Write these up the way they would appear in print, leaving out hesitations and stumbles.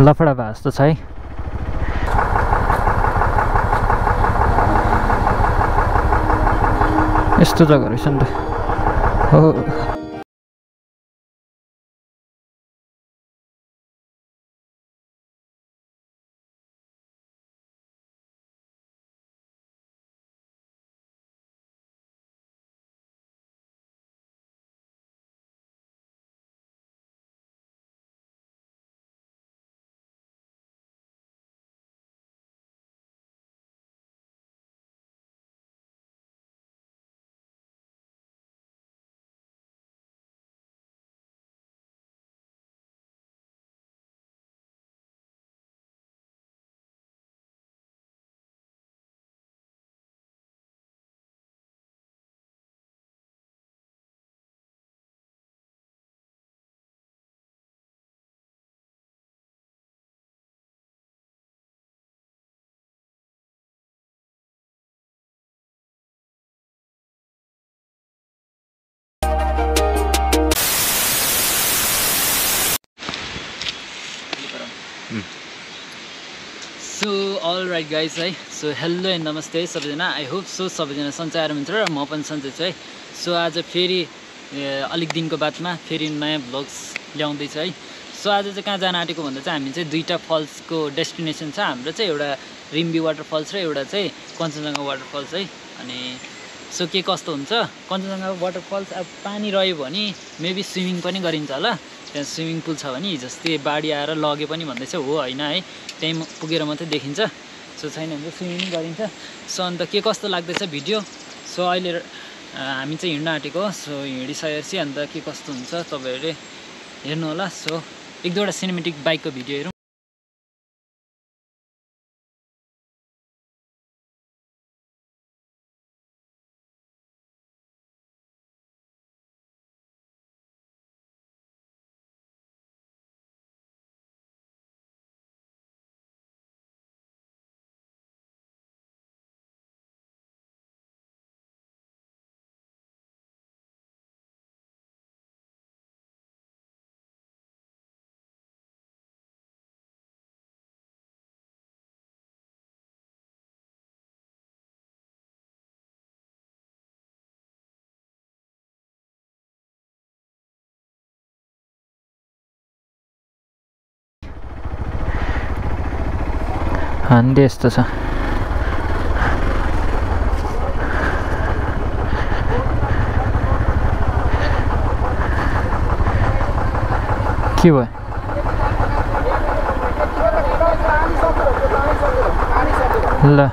लफडा भए जस्तो छ है। यस्तो जग्गा रहेछ नि त। हो सो अल राइट गाइज है। सो हेलो एन्ड नमस्ते सबैजना। आई होप सो सबैजना सन्चै हुनुहुन्छ र म पनि सन्चै छु है। सो आज फेरि अलिक दिनको बादमा फेरि नयाँ भ्लग्स ल्याउँदैछ है। सो आज चाहिँ कहाँ जान आँटेको भन्दा चाहिँ हामी चाहिँ दुईवटा फल्सको डेस्टिनेसन छ हाम्रो चाहिँ। एउटा रिम्बी वाटरफल्स र एउटा चाहिँ कञ्चनजङ्घा वाटरफल्स है। अनि सो के कस्तो हुन्छ कञ्चनजङ्घा वाटरफल्स, अब पानी रह्यो भने मेबी स्विमिङ पनि गरिन्छ होला। त्यहाँ स्विमिङ पुल छ भने हिजोस्ति बाढी आएर लग्यो पनि भन्दैछ, हो होइन है, त्यहीँ पुगेर मात्रै देखिन्छ। सो छैन भने स्विमिङ गरिन्छ। सो अन्त के कस्तो लाग्दैछ भिडियो। सो अहिले हामी चाहिँ हिँड्न आँटेको। सो हिँडिसकेपछि अन्त के कस्तो हुन्छ तपाईँहरूले हेर्नु होला। सो एक दुईवटा सिनेमेटिक बाइकको भिडियो हेरौँ। हान्दी यस्तो छ। के भयो? ल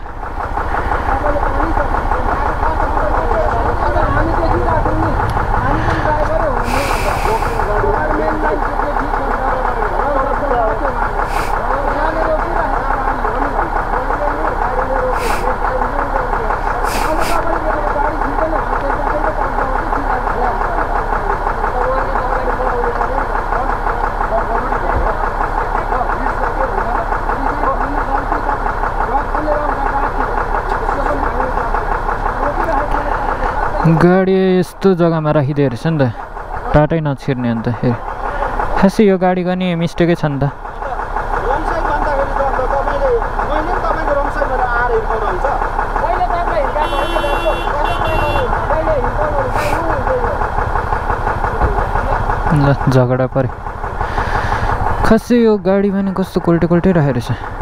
गाडी यस्तो जग्गामा राखिदियो रहेछ नि त, टाटै नछिर्ने अन्त। खासै यो गाडीको नि मिस्टेकै छ नि त। ल झगडा पऱ्यो। खासै यो गाडीमा नि कस्तो कोल्टे कोल्टे राखेको रहेछ।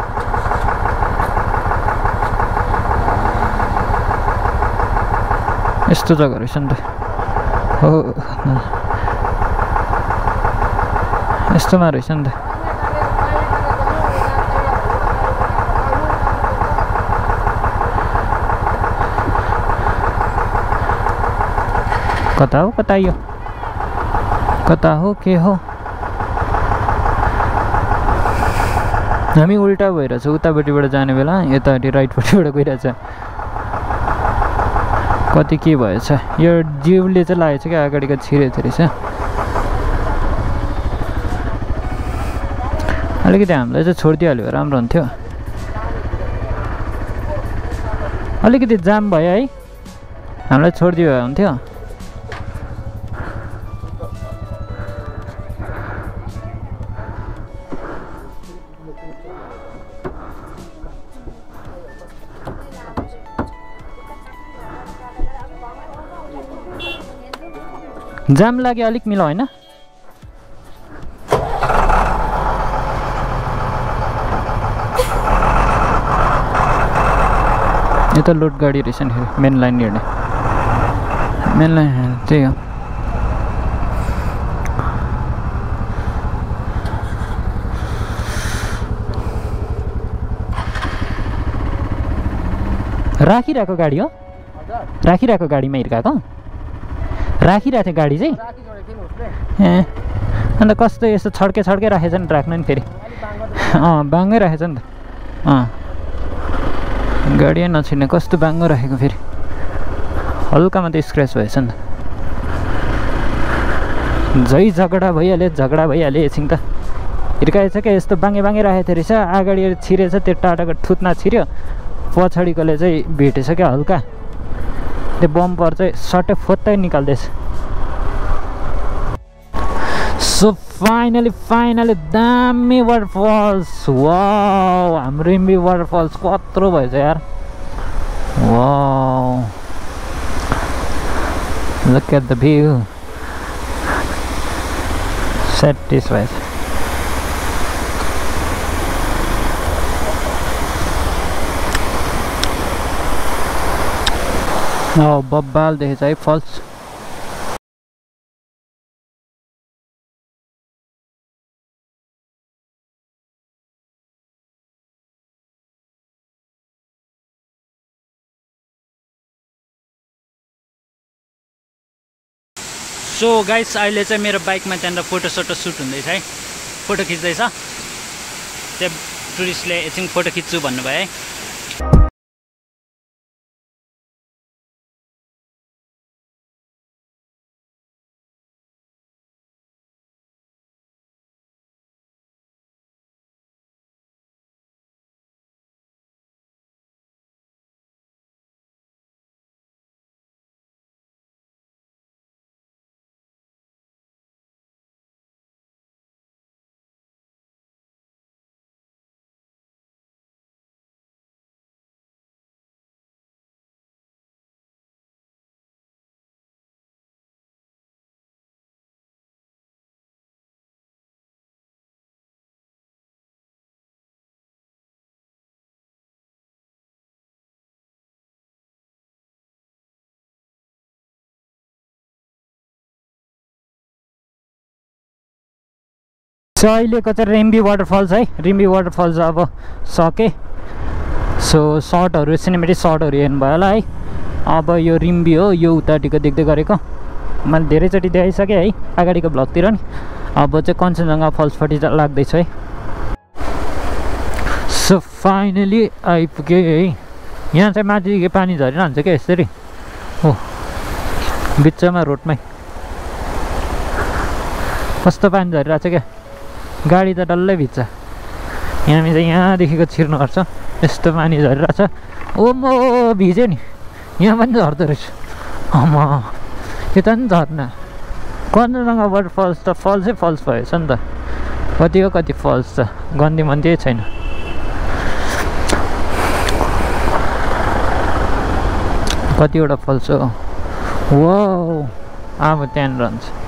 यस्तो जग्गा रहेछ नि त। हो यस्तोमा रहेछ नि त। कता हो कता यो कता हो के हो? हामी उल्टा भइरहेछ। उतापट्टिबाट जाने बेला यतापट्टि राइटपट्टिबाट गइरहेछ। कति के भएछ यो जिउले चाहिँ लागेको छ क्या, अगाडिको छिरेको रहेछ। अलिकति हामीलाई चाहिँ छोडिदिइहाल्यो राम्रो हुन्थ्यो। अलिकति जाम भयो है, हामीलाई छोडिदियो हुन्थ्यो। जाम लाग्यो अलिक मिलाऊ होइन यो त लोड गाडी रहेछ नि मेन लाइन हेर्ने मेन लाइन त्यही हो राखिरहेको गाडी हो राखिरहेको गाडीमा हिर्काएको राखिरहेको थियो गाडी चाहिँ ए अन्त कस्तो यस्तो छड्के छड्के राखेछ नि राख्नु नि फेरि बाङ्गै राखेछ नि त गाडी नछिर्ने कस्तो बाङ्गो राखेको फेरि हल्का मात्रै स्क्र्याच भएछ नि त झगडा भइहाल्यो एकछिन त हिर्काएछ क्या यस्तो बाङ्गे बाङ्गे राखेको थियो रहेछ अगाडि छिरेछ त्यो टाटाको ठुत्ना छिर्यो पछाडिकोले चाहिँ भेटेछ क्या हल्का त्यो बम्पर चाहिँ सट्टै फोत्तै निकाल्दैछ सो फाइनली दामी वाटरफल्स वाउ हाम्रो रिम्बी वाटरफल्स कत्रो भएछ यार wow look at the view satisfied बब्बाल देखेछ है फल्स सो गाइस अहिले चाहिँ मेरो बाइकमा त्यहाँनिर फोटो सुट हुँदैछ है फोटो खिच्दैछ त्यो टुरिस्टले एकछिन फोटो खिच्छु भन्नुभयो है सो अहिलेको चाहिँ रिम्बी वाटरफल्स है रिम्बी वाटरफल्स अब सके सो सर्टहरू सिनेमेटिक सर्टहरू हेर्नुभयो होला है अब यो रिम्बी हो यो उताटिको देख्दै गरेको मैले धेरैचोटि देखाइसकेँ है अगाडिको भ्लगतिर नि अब चाहिँ कञ्चनजङ्घा फल्सपट्टि लाग्दैछ है सो फाइनली आइपुग्यो है यहाँ चाहिँ माथि पानी झरिरहन्छ क्या यसरी हो बिचमा रोडमै कस्तो पानी झरिरहेको छ क्या गाडी त डल्लै भिज्छ यहाँ चाहिँ यहाँदेखिको छिर्नुपर्छ यस्तो पानी झरिरहेछ ओ म भिज्यो नि यहाँ पनि झर्दो रहेछ यो त नि झर्ना कञ्चनजङ्घा वाटरफल्स त फल्सै फल्स भएछ नि त कतिको कति फल्स छ गन्ती मन्ती छैन कतिवटा फल्स हो वाउ अब त्यहाँनिर रहन्छ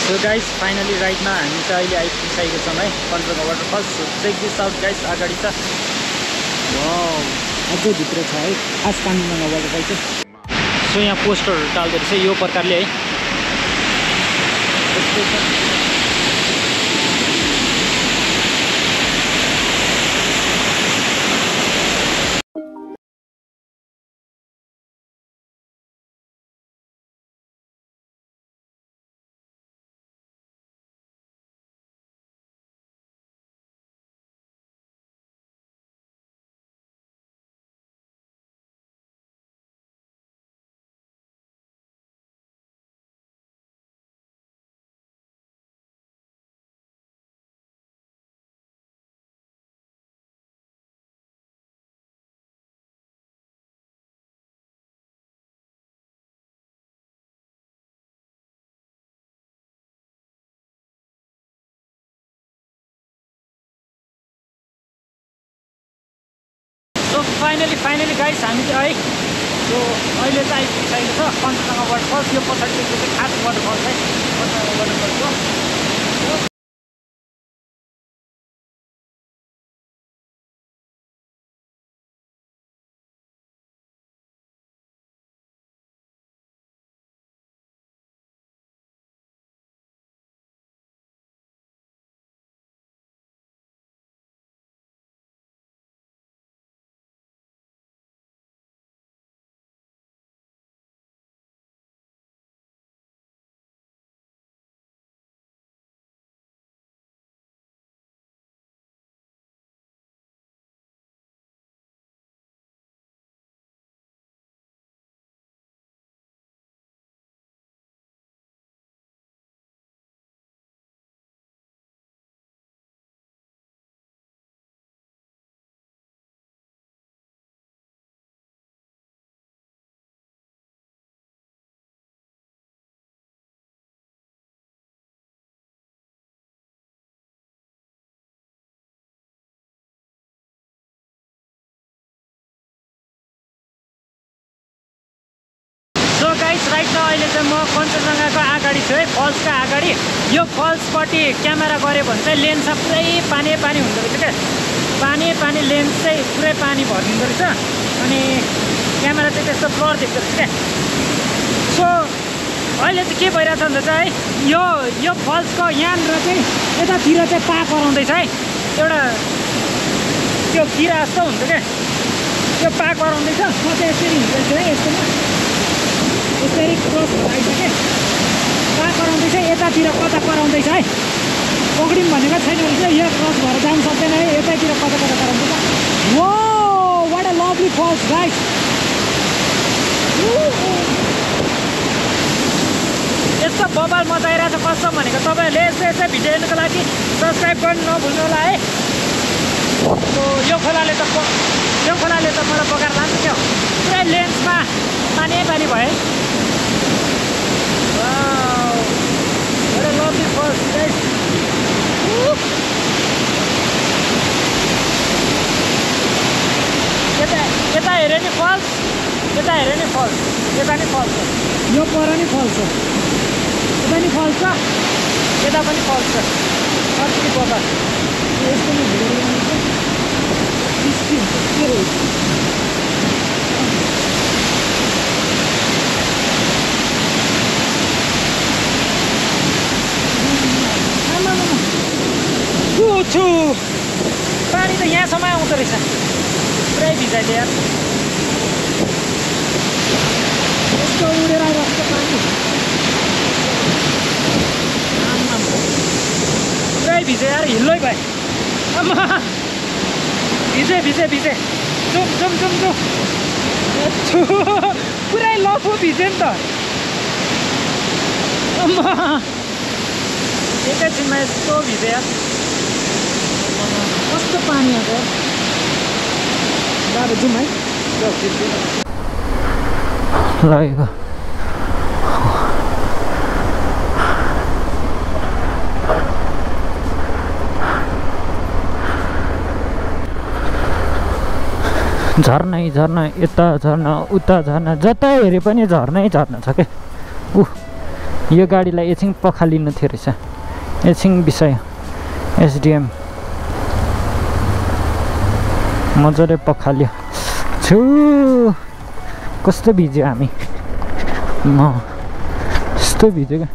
सो गाइस फाइनली राइडमा हामी चाहिँ अहिले आइपुगिसकेको छौँ है Kanchenjunga waterfalls check this out guys अगाडि छ वाउ अझै भित्र छ है खास कञ्चनजङ्घा वाटरफल चाहिँ सो यहाँ पोस्टरहरू टाल्दो रहेछ यो प्रकारले है यस्तो छ फाइनली गाइस हामी चाहिँ है सो अहिले चाहिँ आइपुगिसकेको छ कञ्चनजङ्घा वाटरफल। यो पछाडिको चाहिँ खास वाटरफल चाहिँ कञ्चनजङ्घा वाटरफलको। सो गाइस राइट न अहिले चाहिँ म कञ्चनजङ्घाको अगाडि छु है, फल्सको अगाडि। यो फल्सपट्टि क्यामेरा गऱ्यो भने चाहिँ लेन्स पुरै पानी हुँदो रहेछ क्या। पानी लेन्स चाहिँ पुरै पानी भरिँदो रहेछ अनि क्यामेरा चाहिँ त्यस्तो ब्लर देख्दो रहेछ क्या। सो अहिले चाहिँ के भइरहेछ भन्दा चाहिँ यो फल्सको यहाँनिर चाहिँ यतातिर चाहिँ पाक हराउँदैछ है। एउटा त्यो किरा जस्तो हुन्छ क्या, त्यो पाक हराउँदैछ। म चाहिँ यसरी हिँड्दैछु है, यस्तोमा यसरी क्रस भइसक्यो, पाक कराउँदैछ। यतातिर कता कराउँदैछ है, पक्रिम भनेको छैन रहेछ। यो क्रस भएर जानु सक्दैन है, यतातिर कता कराउँदैछ। Oh what a lovely falls guys. यस्तो बबाल मचाइरहेछ कस्तो भनेको। तपाईँहरूले यस्तो भिडियो हेर्नुको लागि सब्सक्राइब गर्नु नभुल्नु होला है। यो खोलाले त मलाई बगाएर लान्छ क्या। पुरै लेन्समा पानी भयो। lovely falls guys. यता हेऱ्यो नि फल्स, यता नि फल्स, यो पर नि फल्स छ, यता नि फल्स छ, यता पनि फल्स छ। कति बगा यस्तो नि भिडियो पानी त यहाँसम्म आउँदो रहेछ, पुरै भिजाइदियो यार। यस्तो उडेर आइरहेको छ पानी, पुरै भिजे यार, हिल्लै भयो। आमा भिजे जुम पुरै लफु भिजे नि त। आमा एकैछिनमा यस्तो भिजे यार, कस्तो पानी आएको। बाबा जाउँ है, लगेको झर्ना यता झर्ना उता झर्ना, जता हेरे पनि झर्नै झर्ना छ क्या। यो गाडीलाई एकछिन पखालिनु थियो रहेछ, एकछिन विषय एसडिएम मजाले पखाल्यो। छु कस्तो भिज्यो हामी, म यस्तो भिज्यो क्या।